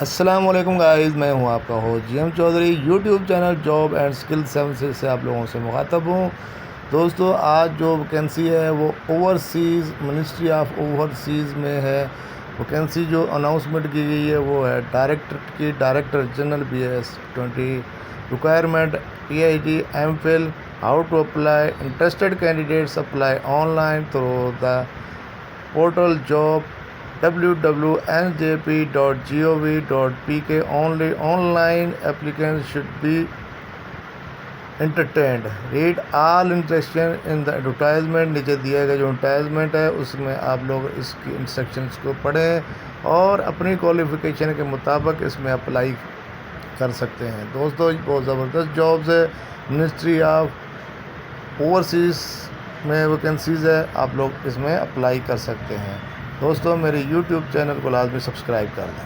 अस्सलाम वालेकुम गाइस, मैं हूं आपका host GM Chaudhary. YouTube channel job and skill 7 से आप लोगों से मुखातब हूं। दोस्तों, आज जो वैकेंसी है वो ओवरसीज़ मिनिस्ट्री ऑफ ओवरसीज़ में है। वैकेंसी जो अनाउंसमेंट की गई है वो है director general BS 20। Requirement PhD MPhil। How to apply? Interested candidates apply online through the portal job www.njp.gov.pk only. Online applicants should be entertained. Read all instructions in the advertisement. नीचे दिया गया जो advertisement है उसमें आप लोग इसकी instructions को पढ़ें और अपनी क्वालिफ़िकेशन के मुताबिक इसमें अप्लाई कर सकते हैं। दोस्तों, बहुत ज़बरदस्त जॉब्स है। मिनिस्ट्री ऑफ ओवरसीज़ में वैकेंसीज़ है, आप लोग इसमें अप्लाई कर सकते हैं। दोस्तों, मेरे YouTube चैनल को लाजमी सब्सक्राइब कर दें।